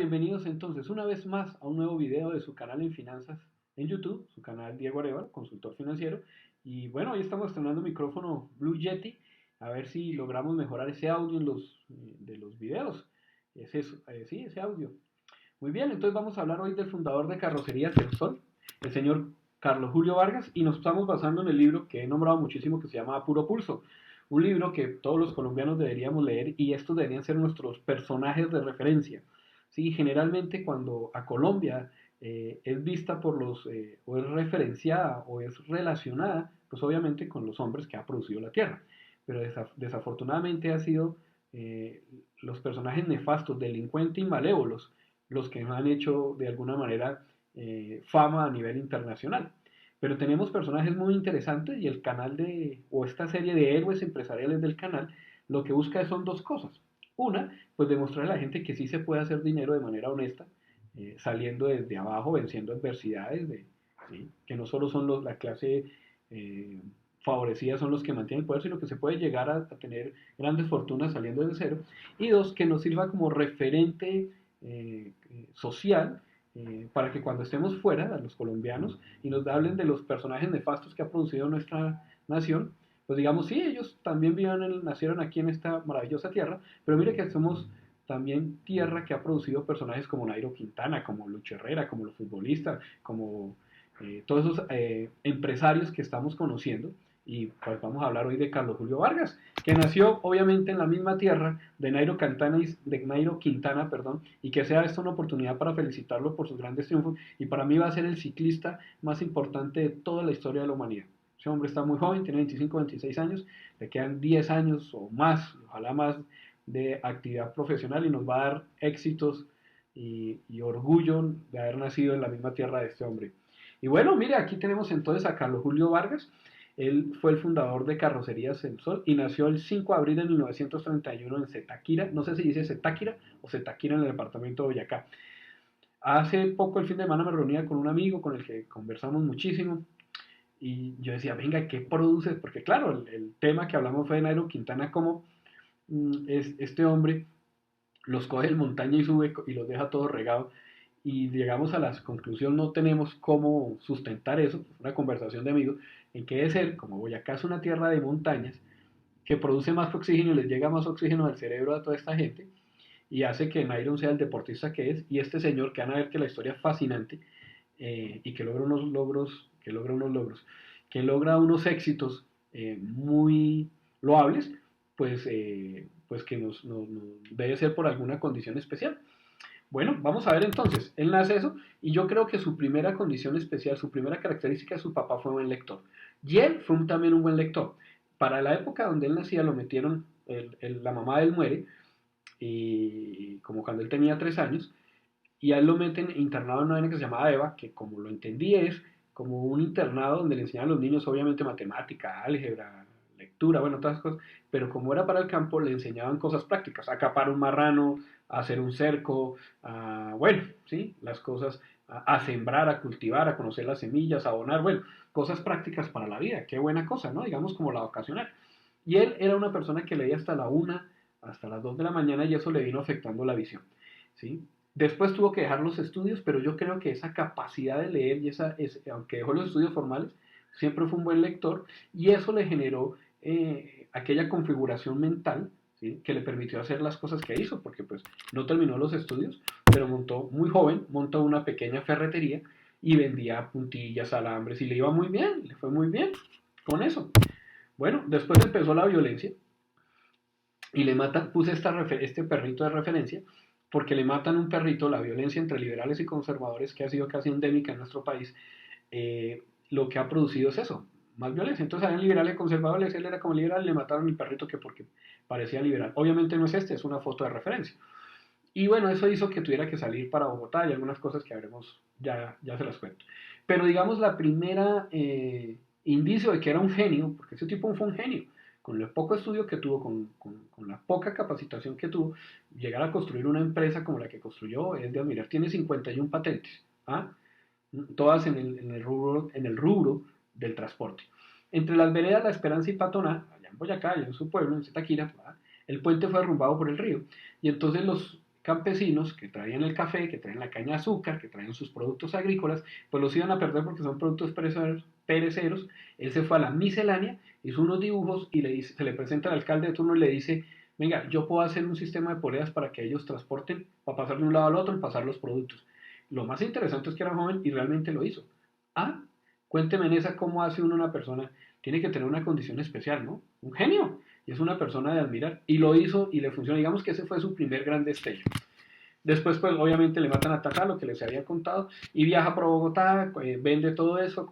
bienvenidos entonces una vez más a un nuevo video de su canal en finanzas en YouTube, su canal Diego Arevalo, consultor financiero. Y bueno, hoy estamos estrenando micrófono Blue Yeti, a ver si logramos mejorar ese audio en de los videos, sí, ese audio. Muy bien, entonces vamos a hablar hoy del fundador de Carrocerías El Sol, el señor Carlos Julio Vargas, y nos estamos basando en el libro que he nombrado muchísimo que se llama A Puro Pulso, un libro que todos los colombianos deberíamos leer y estos deberían ser nuestros personajes de referencia. Sí, generalmente cuando a Colombia es vista por o es referenciada o es relacionada, pues obviamente con los hombres que ha producido la tierra. Pero desafortunadamente ha sido los personajes nefastos, delincuentes y malévolos los que han hecho de alguna manera fama a nivel internacional. Pero tenemos personajes muy interesantes y el canal o esta serie de héroes empresariales del canal, lo que busca son dos cosas. Una, pues demostrar a la gente que sí se puede hacer dinero de manera honesta, saliendo desde abajo, venciendo adversidades, ¿sí? Que no solo son la clase eh, favorecida son los que mantienen el poder, sino que se puede llegar a tener grandes fortunas saliendo desde cero. Y dos, que nos sirva como referente social para que cuando estemos fuera, los colombianos, y nos hablen de los personajes nefastos que ha producido nuestra nación, pues digamos, sí, ellos también nacieron aquí en esta maravillosa tierra, pero mire que somos también tierra que ha producido personajes como Nairo Quintana, como Lucho Herrera, como los futbolistas, como todos esos empresarios que estamos conociendo. Y pues vamos a hablar hoy de Carlos Julio Vargas, que nació obviamente en la misma tierra de Nairo Quintana, perdón, y que sea esta una oportunidad para felicitarlo por sus grandes triunfos. Y para mí va a ser el ciclista más importante de toda la historia de la humanidad. Ese hombre está muy joven, tiene 25, 26 años, le quedan 10 años o más, ojalá más, de actividad profesional y nos va a dar éxitos y orgullo de haber nacido en la misma tierra de este hombre. Y bueno, mire, aquí tenemos entonces a Carlos Julio Vargas. Él fue el fundador de Carrocerías El Sol y nació el 5 de abril de 1931 en Zetaquira, no sé si dice Zetaquira o Zetaquira en el departamento de Boyacá. Hace poco el fin de semana me reunía con un amigo con el que conversamos muchísimo y yo decía, venga, ¿qué produces? Porque claro, el tema que hablamos fue de Nairo Quintana, como es este hombre los coge en montaña y sube y los deja todos regados y llegamos a la conclusión, no tenemos cómo sustentar eso, una conversación de amigos, en que debe ser, como Boyacá es una tierra de montañas, que produce más oxígeno y les llega más oxígeno al cerebro a toda esta gente, y hace que Nairo sea el deportista que es, y este señor, que van a ver que la historia es fascinante, y que logra unos éxitos muy loables, pues que nos debe ser por alguna condición especial. Bueno, vamos a ver entonces, él nace eso y yo creo que su primera condición especial, su primera característica de su papá fue un buen lector. Y él fue también un buen lector. Para la época donde él nacía lo metieron, la mamá de él muere, y como cuando él tenía 3 años, y a él lo meten internado en una vaina que se llamaba EVA, que como lo entendí es como un internado donde le enseñan a los niños obviamente matemática, álgebra, lectura, bueno, todas esas cosas, pero como era para el campo le enseñaban cosas prácticas, a capar un marrano, a hacer un cerco, bueno, sí, las cosas, a sembrar, a cultivar, a conocer las semillas, a abonar, bueno, cosas prácticas para la vida, qué buena cosa, ¿no? Digamos como la vocacional. Y él era una persona que leía hasta la 1, hasta las 2 de la mañana y eso le vino afectando la visión, ¿sí? Después tuvo que dejar los estudios, pero yo creo que esa capacidad de leer y aunque dejó los estudios formales, siempre fue un buen lector y eso le generó aquella configuración mental, ¿sí? Que le permitió hacer las cosas que hizo, porque pues no terminó los estudios, pero muy joven, montó una pequeña ferretería y vendía puntillas, alambres y le iba muy bien, le fue muy bien con eso. Bueno, después empezó la violencia y le matan, puse este perrito de referencia, porque le matan un perrito, la violencia entre liberales y conservadores, que ha sido casi endémica en nuestro país, lo que ha producido es eso, más violencia. Entonces eran liberales y conservadores, él era como liberal, le mataron el perrito que porque parecía liberal. Obviamente no es este, es una foto de referencia. Y bueno, eso hizo que tuviera que salir para Bogotá y algunas cosas que habremos, ya se las cuento. Pero digamos la primera indicio de que era un genio, porque ese tipo fue un genio, con el poco estudio que tuvo, con la poca capacitación que tuvo, llegar a construir una empresa como la que construyó es de admirar. Tiene 51 patentes, ¿ah? Todas en el rubro del transporte. Entre las veredas La Esperanza y Patoná, allá en Boyacá, allá en su pueblo, en Zetaquira, el puente fue derrumbado por el río. Y entonces los campesinos que traían el café, que traían la caña de azúcar, que traían sus productos agrícolas, pues los iban a perder porque son productos pereceros. Él se fue a la miscelánea, hizo unos dibujos y se le presenta al alcalde de turno y le dice, venga, yo puedo hacer un sistema de poleas para que ellos transporten, para pasar de un lado al otro y pasar los productos. Lo más interesante es que era joven y realmente lo hizo. Ah, cuénteme en esa cómo hace uno una persona, tiene que tener una condición especial, ¿no? Un genio. Y es una persona de admirar. Y lo hizo y le funciona. Digamos que ese fue su primer gran destello. Después, pues obviamente le matan a Tata, lo que les había contado, y viaja por Bogotá, vende todo eso,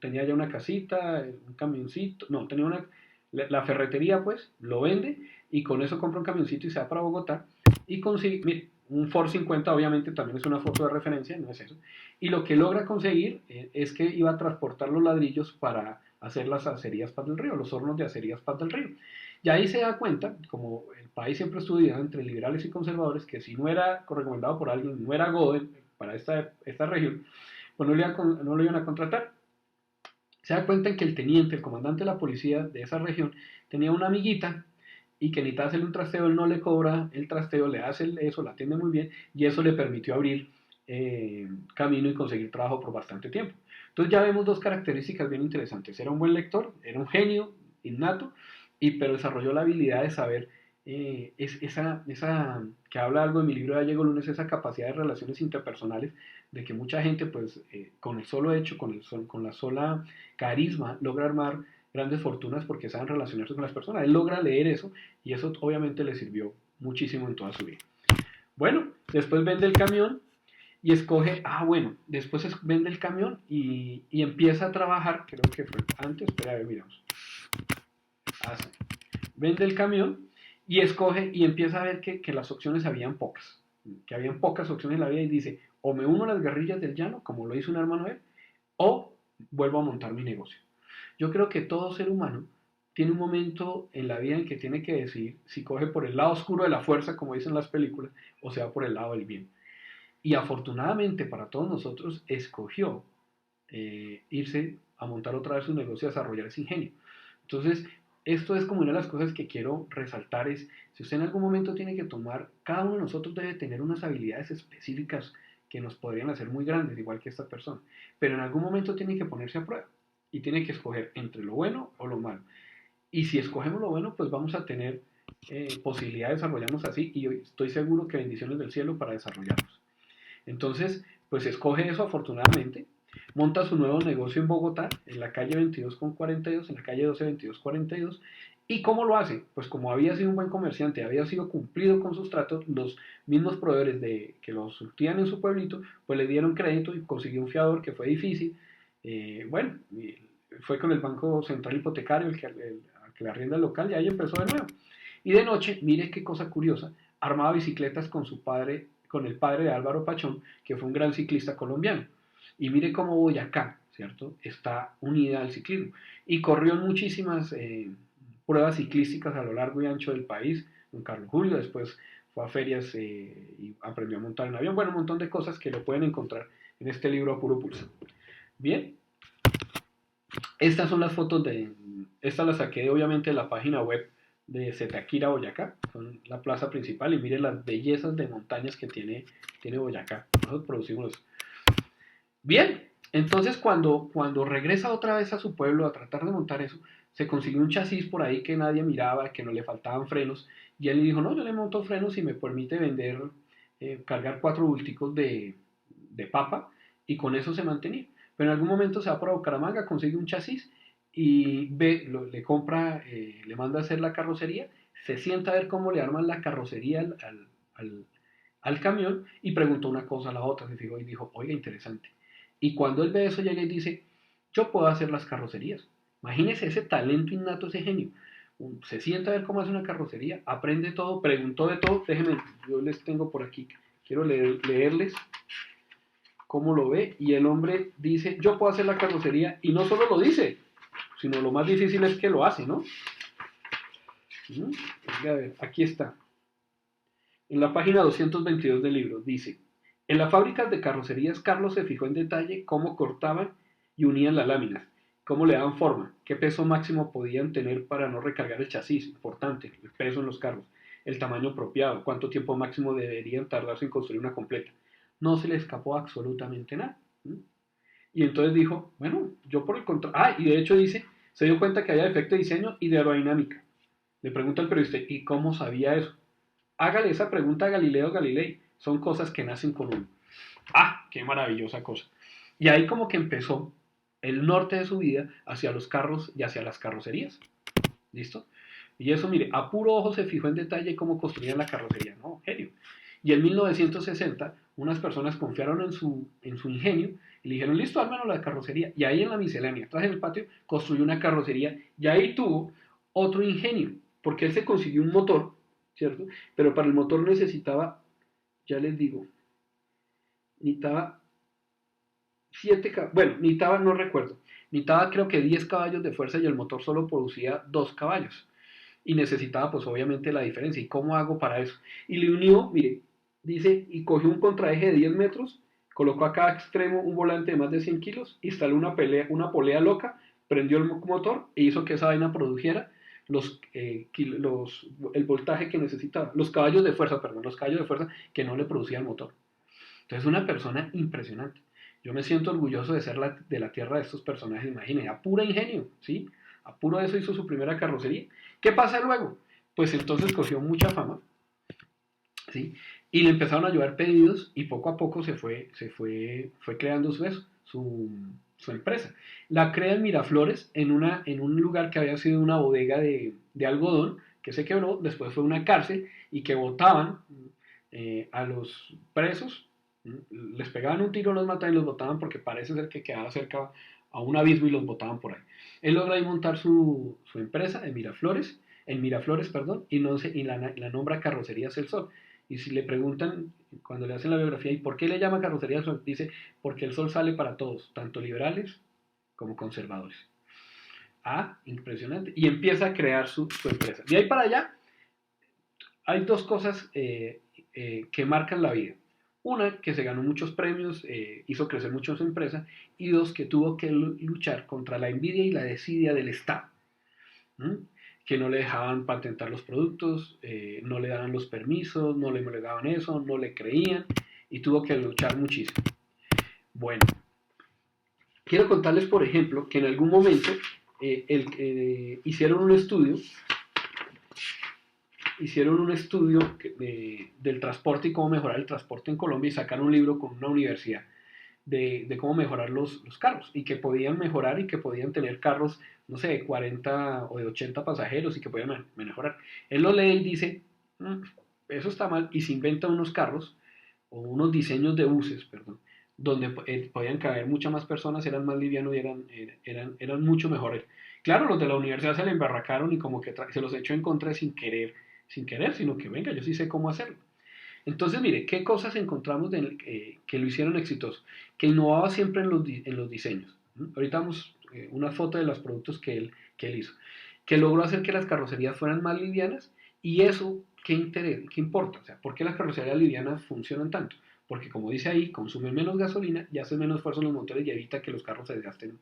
tenía ya una casita, un camioncito, no, tenía la ferretería, pues, lo vende, y con eso compra un camioncito y se va para Bogotá, y consigue, mire, un Ford 50 obviamente también es una foto de referencia, no es eso, y lo que logra conseguir es que iba a transportar los ladrillos para hacer las acerías Paz del Río, los hornos de acerías Paz del Río. Y ahí se da cuenta, como el país siempre estuvo dividido entre liberales y conservadores, que si no era recomendado por alguien, no era Godel para esta región, pues no lo iban a contratar. Se da cuenta en que el teniente, el comandante de la policía de esa región, tenía una amiguita y que necesitaba hacerle un trasteo, él no le cobra el trasteo, le hace eso, la atiende muy bien y eso le permitió abrir camino y conseguir trabajo por bastante tiempo. Entonces ya vemos dos características bien interesantes. Era un buen lector, era un genio innato, pero desarrolló la habilidad de saber esa que habla algo de mi libro de Gallego Lunes, esa capacidad de relaciones interpersonales, de que mucha gente, pues, con el solo hecho, con la sola carisma, logra armar grandes fortunas porque saben relacionarse con las personas. Él logra leer eso y eso obviamente le sirvió muchísimo en toda su vida. Bueno, después vende el camión y escoge, bueno, después vende el camión y empieza a trabajar, creo que fue antes, espera, a ver, miramos. Sí. Vende el camión y escoge y empieza a ver que las opciones habían pocas, que habían pocas opciones en la vida y dice, o me uno a las guerrillas del llano, como lo hizo un hermano de él, o vuelvo a montar mi negocio. Yo creo que todo ser humano tiene un momento en la vida en que tiene que decidir si coge por el lado oscuro de la fuerza, como dicen las películas, o se va por el lado del bien. Y afortunadamente para todos nosotros escogió irse a montar otra vez su negocio, a desarrollar ese ingenio. Entonces, esto es como una de las cosas que quiero resaltar es, si usted en algún momento tiene que tomar, cada uno de nosotros debe tener unas habilidades específicas que nos podrían hacer muy grandes, igual que esta persona, pero en algún momento tiene que ponerse a prueba y tiene que escoger entre lo bueno o lo malo. Y si escogemos lo bueno, pues vamos a tener posibilidad de desarrollarnos así y estoy seguro que bendiciones del cielo para desarrollarnos. Entonces, pues escoge eso afortunadamente, monta su nuevo negocio en Bogotá, en la calle 22 con 42, en la calle 12 22 42. ¿Y cómo lo hace? Pues como había sido un buen comerciante, había sido cumplido con sus tratos, los mismos proveedores que lo surtían en su pueblito, pues le dieron crédito y consiguió un fiador que fue difícil. Bueno, fue con el Banco Central Hipotecario el que le arrienda el local y ahí empezó de nuevo. Y de noche, mire qué cosa curiosa, armaba bicicletas con su padre, con el padre de Álvaro Pachón, que fue un gran ciclista colombiano. Y mire cómo Boyacá, ¿cierto? Está unida al ciclismo. Y corrió en muchísimas pruebas ciclísticas a lo largo y ancho del país, don Carlos Julio, después fue a ferias y aprendió a montar en avión, bueno, un montón de cosas que lo pueden encontrar en este libro a puro pulso. Bien, estas son las fotos estas las saqué obviamente de la página web de Zetaquira, Boyacá, son la plaza principal y miren las bellezas de montañas que tiene Boyacá, nosotros producimos eso. Bien, entonces cuando regresa otra vez a su pueblo a tratar de montar eso, se consiguió un chasis por ahí que nadie miraba, que no le faltaban frenos, y él le dijo, no, yo le monto frenos y me permite cargar 4 bulticos de papa, y con eso se mantenía. Pero en algún momento se va para Bucaramanga, consigue un chasis, y le compra, le manda a hacer la carrocería, se sienta a ver cómo le arman la carrocería al camión, y preguntó una cosa a la otra, se fijó y dijo, oiga, interesante. Y cuando él ve eso, llega y dice, yo puedo hacer las carrocerías. Imagínese ese talento innato, ese genio. Se sienta a ver cómo hace una carrocería, aprende todo, preguntó de todo. Déjenme, yo les tengo por aquí, quiero leerles cómo lo ve. Y el hombre dice, yo puedo hacer la carrocería, y no solo lo dice, sino lo más difícil es que lo hace, ¿no? A ver, aquí está. En la página 222 del libro dice, en las fábricas de carrocerías Carlos se fijó en detalle cómo cortaban y unían las láminas, cómo le daban forma, qué peso máximo podían tener para no recargar el chasis, importante, el peso en los carros, el tamaño apropiado, cuánto tiempo máximo deberían tardarse en construir una completa. No se le escapó absolutamente nada. Y entonces dijo, bueno, yo por el contrario, y de hecho dice, se dio cuenta que había defecto de diseño y de aerodinámica. Le pregunta al periodista, ¿y cómo sabía eso? Hágale esa pregunta a Galileo Galilei. Son cosas que nacen con uno. Qué maravillosa cosa. Y ahí como que empezó el norte de su vida hacia los carros y hacia las carrocerías. ¿Listo? Y eso, mire, a puro ojo se fijó en detalle cómo construían la carrocería, ¿no? Genio. Y en 1960, unas personas confiaron en su ingenio y le dijeron, listo, ármanos la carrocería. Y ahí en la miscelánea, atrás en el patio, construyó una carrocería y ahí tuvo otro ingenio, porque él se consiguió un motor, ¿cierto? Pero para el motor necesitaba, ya les digo, necesitaba bueno, necesitaba, no recuerdo, necesitaba creo que 10 caballos de fuerza y el motor solo producía 2 caballos. Y necesitaba pues obviamente la diferencia. ¿Y cómo hago para eso? Y le unió, mire, dice, y cogió un contraeje de 10 metros, colocó a cada extremo un volante de más de 100 kilos, instaló una polea loca, prendió el motor e hizo que esa vaina produjera el voltaje que necesitaba, los caballos de fuerza, perdón, los caballos de fuerza que no le producía el motor. Entonces, una persona impresionante. Yo me siento orgulloso de ser de la tierra de estos personajes, imagínense, a pura ingenio, ¿sí? A puro eso hizo su primera carrocería. ¿Qué pasa luego? Pues entonces cogió mucha fama, ¿sí? Y le empezaron a llevar pedidos y poco a poco fue creando su empresa. La crea en Miraflores, en un lugar que había sido una bodega de algodón, que se quebró, después fue una cárcel y que botaban a los presos, les pegaban un tiro, los mataban y los botaban porque parece ser que quedaba cerca a un abismo y los botaban por ahí. Él logra ahí montar su empresa en Miraflores, perdón, y la nombra Carrocerías El Sol. Y si le preguntan, cuando le hacen la biografía, ¿y por qué le llama Carrocería El Sol? Dice, porque el sol sale para todos, tanto liberales como conservadores. Impresionante. Y empieza a crear su empresa. De ahí para allá, hay dos cosas que marcan la vida. Una, que se ganó muchos premios, hizo crecer mucho su empresa, y dos, que tuvo que luchar contra la envidia y la desidia del Estado, ¿m? Que no le dejaban patentar los productos, no le daban los permisos, no le daban eso, no le creían, y tuvo que luchar muchísimo. Bueno, quiero contarles, por ejemplo, que en algún momento hicieron un estudio del transporte y cómo mejorar el transporte en Colombia y sacaron un libro con una universidad de cómo mejorar los carros y que podían mejorar y que podían tener carros, no sé, de 40 o de 80 pasajeros y que podían mejorar. Él lo lee y dice, eso está mal, y se inventa unos carros o unos diseños de buses, perdón, donde podían caber muchas más personas, eran más livianos y eran mucho mejores. Claro, los de la universidad se le embarracaron y como que se los echó en contra sin querer, sino que venga, yo sí sé cómo hacerlo. Entonces, mire, ¿qué cosas encontramos que lo hicieron exitoso? Que innovaba siempre en los diseños. Ahorita vamos una foto de los productos que él hizo. Que logró hacer que las carrocerías fueran más livianas y eso, ¿qué importa? O sea, ¿por qué las carrocerías livianas funcionan tanto? Porque como dice ahí, consumen menos gasolina y hacen menos esfuerzo en los motores y evita que los carros se desgasten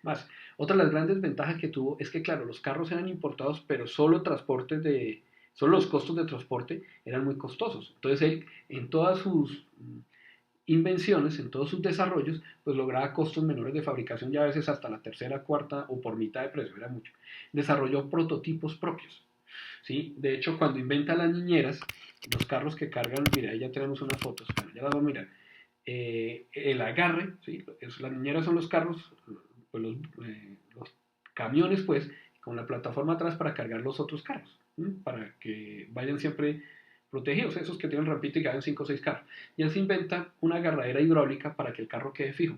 más. Otra de las grandes ventajas que tuvo es que, claro, los carros eran importados, pero solo los costos de transporte eran muy costosos. Entonces él, en todas sus invenciones, en todos sus desarrollos, pues lograba costos menores de fabricación y a veces hasta la tercera, cuarta o por mitad de precio, era mucho. Desarrolló prototipos propios. ¿Sí? De hecho, cuando inventa las niñeras, los carros que cargan, mira, ahí ya tenemos unas fotos, bueno, ya las vamos a mirar. El agarre, ¿sí? Las niñeras son los carros, pues los camiones, pues, con la plataforma atrás para cargar los otros carros, ¿sí? Para que vayan siempre protegidos, esos que tienen rampita y que hagan 5 o 6 carros. Y él se inventa una agarradera hidráulica para que el carro quede fijo.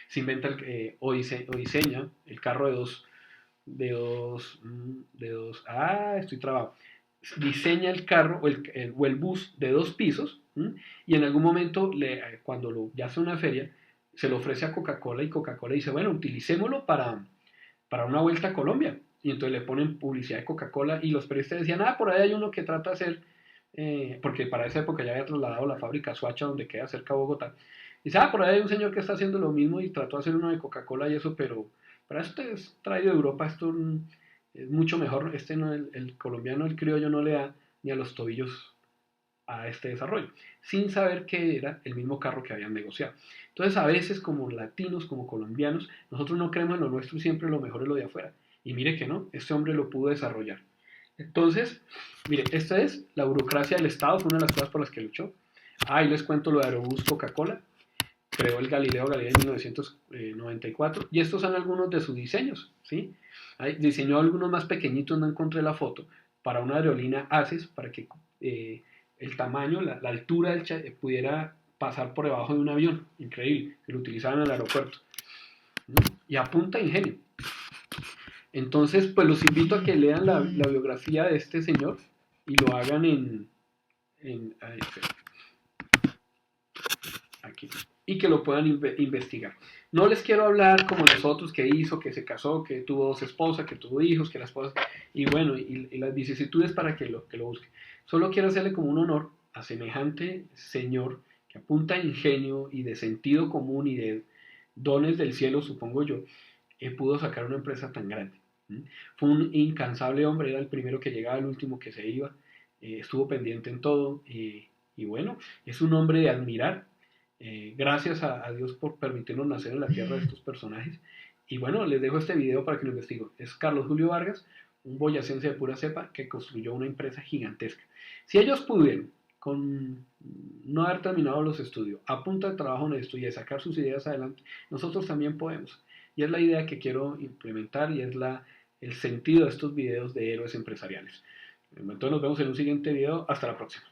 Se inventa o diseña el carro estoy trabado. Diseña el carro o el bus de 2 pisos, y en algún momento, cuando ya hace una feria, se lo ofrece a Coca-Cola y Coca-Cola dice, bueno, utilicémoslo para una vuelta a Colombia. Y entonces le ponen publicidad de Coca-Cola y los periodistas decían, por ahí hay uno que trata de hacer, porque para esa época ya había trasladado la fábrica a Soacha, donde queda cerca de Bogotá. Y dice, por ahí hay un señor que está haciendo lo mismo y trató de hacer uno de Coca-Cola y eso, pero esto es traído de Europa, esto es mucho mejor, no, el colombiano, el criollo no le da ni a los tobillos a este desarrollo, sin saber que era el mismo carro que habían negociado. Entonces, a veces como latinos, como colombianos, nosotros no creemos en lo nuestro y siempre lo mejor es lo de afuera. Y mire que no, este hombre lo pudo desarrollar. Entonces, mire, esta es la burocracia del Estado, fue una de las cosas por las que luchó. Ahí les cuento lo de Aerobús Coca-Cola, creó el Galileo Galilei en 1994, y estos son algunos de sus diseños, ¿sí? Diseñó algunos más pequeñitos, no encontré la foto, para una aerolínea ACES, para que el tamaño, la altura pudiera pasar por debajo de un avión, increíble, que lo utilizaban en el aeropuerto, ¿no? Y apunta ingenio. Entonces, pues los invito a que lean la biografía de este señor y lo hagan aquí, y que lo puedan investigar. No les quiero hablar como los otros que hizo, que se casó, que tuvo dos esposas, que tuvo hijos, que las esposas, y bueno, y las vicisitudes para que lo busquen. Solo quiero hacerle como un honor a semejante señor que apunta a ingenio y de sentido común y de dones del cielo, supongo yo, pudo sacar una empresa tan grande. Fue un incansable hombre, era el primero que llegaba, el último que se iba, estuvo pendiente en todo, y bueno, es un hombre de admirar. Gracias a Dios por permitirnos nacer en la tierra de estos personajes. Y bueno, les dejo este video para que lo investiguen. Es Carlos Julio Vargas, un boyacense de pura cepa que construyó una empresa gigantesca. Si ellos pudieron, con no haber terminado los estudios, a punta de trabajo honesto y de sacar sus ideas adelante, nosotros también podemos. Y es la idea que quiero implementar y es el sentido de estos videos de héroes empresariales. Entonces nos vemos en un siguiente video. Hasta la próxima.